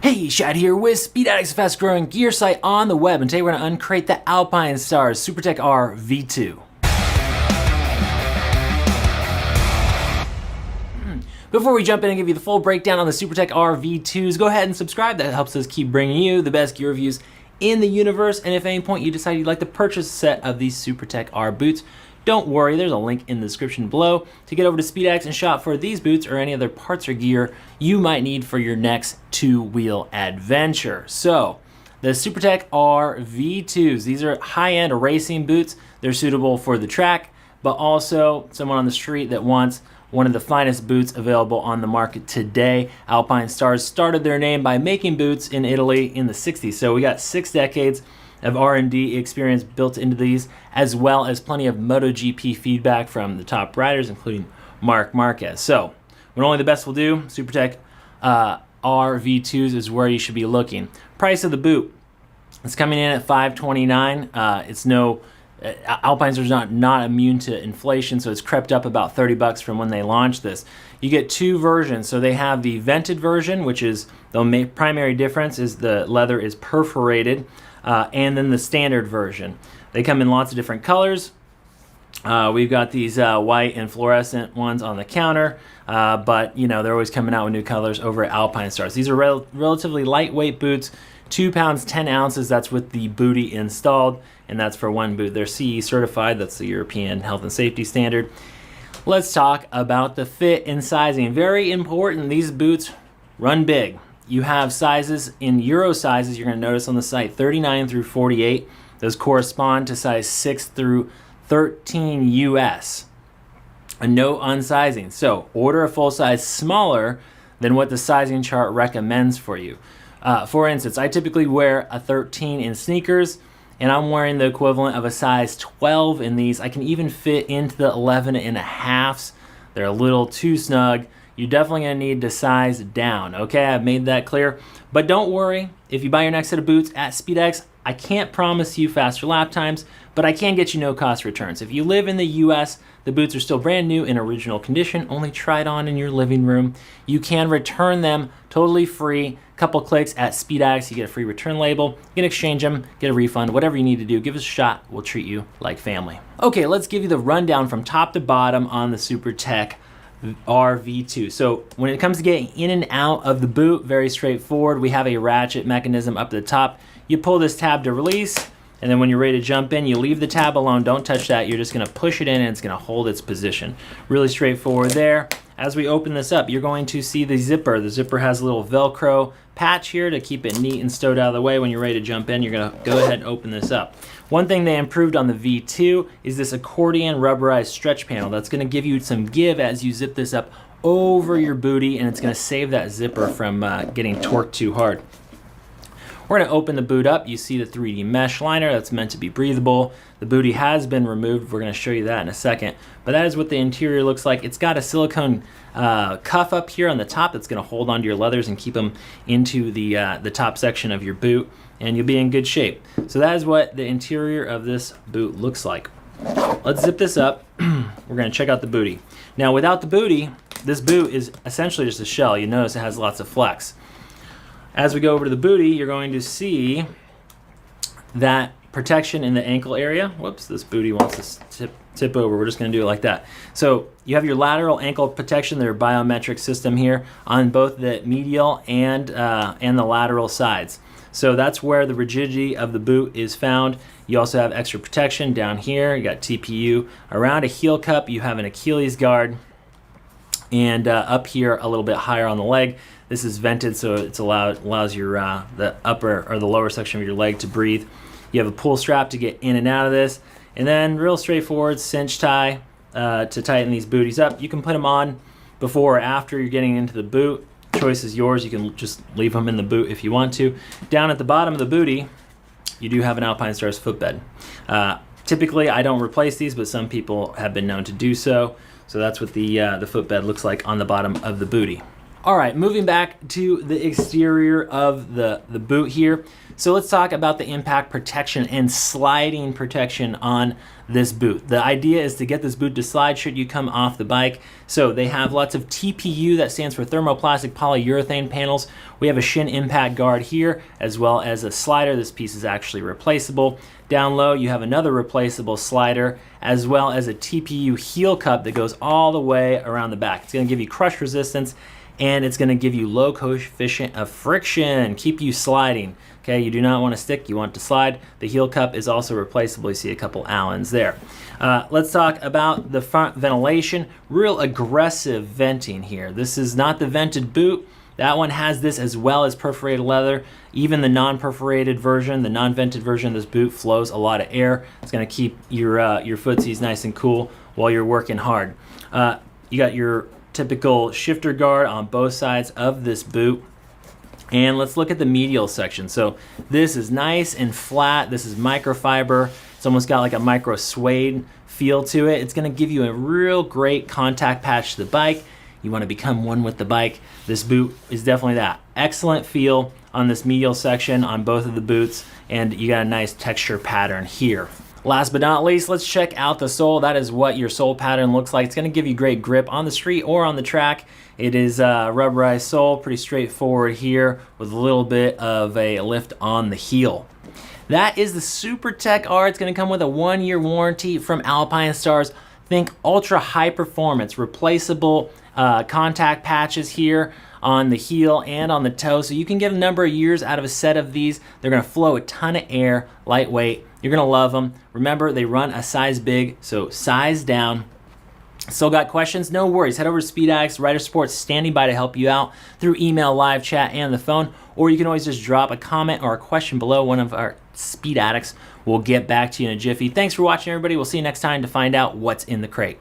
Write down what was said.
Hey, Shad here with SpeedAddicts, a fast-growing gear site on the web, and today we're going to uncrate the Alpinestars Supertech R V2. Before we jump in and give you the full breakdown on the Supertech R V2s, go ahead and subscribe. That helps us keep bringing you the best gear reviews in the universe. And if at any point you decide you'd like to purchase a set of these Supertech R boots, don't worry, there's a link in the description below to get over to SpeedAddicts and shop for these boots or any other parts or gear you might need for your next two-wheel adventure. So, the Supertech R V2s, these are high-end racing boots. They're suitable for the track, but also someone on the street that wants one of the finest boots available on the market today. Alpinestars started their name by making boots in Italy in the 60s. So we got 6 decades of R&D experience built into these, as well as plenty of MotoGP feedback from the top riders, including Marc Marquez. So, when only the best will do, Supertech RV2s is where you should be looking. Price of the boot, it's coming in at $529. Alpinestars are not immune to inflation, so it's crept up about $30 from when they launched this. You get 2 versions. So they have the vented version, which is the primary difference is the leather is perforated. And then the standard version. They come in lots of different colors. We've got these white and fluorescent ones on the counter, but you know they're always coming out with new colors over at Alpinestars. These are relatively lightweight boots, 2 pounds 10 ounces. That's with the booty installed, and that's for one boot. They're CE certified. That's the European Health and Safety Standard. Let's talk about the fit and sizing. Very important. These boots run big. You have sizes in Euro sizes, you're going to notice on the site, 39 through 48. Those correspond to size 6 through 13 US. A note on sizing. So, order a full size smaller than what the sizing chart recommends for you. For instance, I typically wear a 13 in sneakers, and I'm wearing the equivalent of a size 12 in these. I can even fit into the 11 and a halves. They're a little too snug. You're definitely going to need to size down, okay? I've made that clear. But don't worry, if you buy your next set of boots at SpeedAddicts, I can't promise you faster lap times, but I can get you no-cost returns. If you live in the US, the boots are still brand new in original condition, only tried on in your living room. You can return them totally free. Couple clicks at SpeedAddicts, you get a free return label. You can exchange them, get a refund, whatever you need to do. Give us a shot. We'll treat you like family. Okay, let's give you the rundown from top to bottom on the Supertech RV2. So when it comes to getting in and out of the boot, very straightforward. We have a ratchet mechanism up at the top. You pull this tab to release, and then when you're ready to jump in, you leave the tab alone. Don't touch that. You're just going to push it in, and it's going to hold its position. Really straightforward there. As we open this up, you're going to see the zipper. The zipper has a little Velcro patch here to keep it neat and stowed out of the way. When you're ready to jump in, you're going to go ahead and open this up. One thing they improved on the V2 is this accordion rubberized stretch panel. That's going to give you some give as you zip this up over your booty, and it's going to save that zipper from getting torqued too hard. We're going to open the boot up. You see the 3D mesh liner that's meant to be breathable. The booty has been removed. We're going to show you that in a second. But that is what the interior looks like. It's got a silicone cuff up here on the top that's going to hold onto your leathers and keep them into the top section of your boot, and you'll be in good shape. So that is what the interior of this boot looks like. Let's zip this up. We're going to check out the booty. Now, without the booty, this boot is essentially just a shell. You notice it has lots of flex. As we go over to the booty, you're going to see that protection in the ankle area. Whoops, this booty wants to tip over. We're just going to do it like that. So you have your lateral ankle protection, their biometric system here on both the medial and the lateral sides. So that's where the rigidity of the boot is found. You also have extra protection down here. You got TPU. Around a heel cup, you have an Achilles guard. And up here a little bit higher on the leg. This is vented, so it's allows your the upper or the lower section of your leg to breathe. You have a pull strap to get in and out of this, and then real straightforward cinch tie to tighten these booties up. You can put them on before or after you're getting into the boot. Choice is yours. You can just leave them in the boot if you want to. Down at the bottom of the booty, you do have an Alpinestars footbed. Typically, I don't replace these, but some people have been known to do so. So that's what the footbed looks like on the bottom of the booty. All right, moving back to the exterior of the boot here. So let's talk about the impact protection and sliding protection on this boot. The idea is to get this boot to slide should you come off the bike. So they have lots of TPU, that stands for thermoplastic polyurethane panels. We have a shin impact guard here, as well as a slider. This piece is actually replaceable. Down low, you have another replaceable slider, as well as a TPU heel cup that goes all the way around the back. It's gonna give you crush resistance, and it's gonna give you low coefficient of friction, keep you sliding. Okay, you do not want to stick, you want to slide. The heel cup is also replaceable. You see a couple Allens there. Let's talk about the front ventilation. Real aggressive venting here. This is not the vented boot. That one has this as well as perforated leather. Even the non-perforated version, the non-vented version of this boot flows a lot of air. It's gonna keep your footsies nice and cool while you're working hard. You got your typical shifter guard on both sides of this boot. And let's look at the medial section. So this is nice and flat. This is microfiber. It's almost got like a micro suede feel to it. It's gonna give you a real great contact patch to the bike. You wanna become one with the bike. This boot is definitely that. Excellent feel on this medial section on both of the boots, and you got a nice texture pattern here. Last but not least, let's check out the sole. That is what your sole pattern looks like. It's gonna give you great grip on the street or on the track. It is a rubberized sole, pretty straightforward here with a little bit of a lift on the heel. That is the Supertech R. It's gonna come with a 1-year warranty from Alpinestars. Think ultra high performance, replaceable contact patches here on the heel and on the toe. So you can get a number of years out of a set of these. They're gonna flow a ton of air, lightweight. You're gonna love them. Remember, they run a size big, so size down. Still got questions? No worries. Head over to SpeedAddicts. Rider Sports standing by to help you out through email, live chat, and the phone. Or you can always just drop a comment or a question below. One of our Speed Addicts will get back to you in a jiffy. Thanks for watching, everybody. We'll see you next time to find out what's in the crate.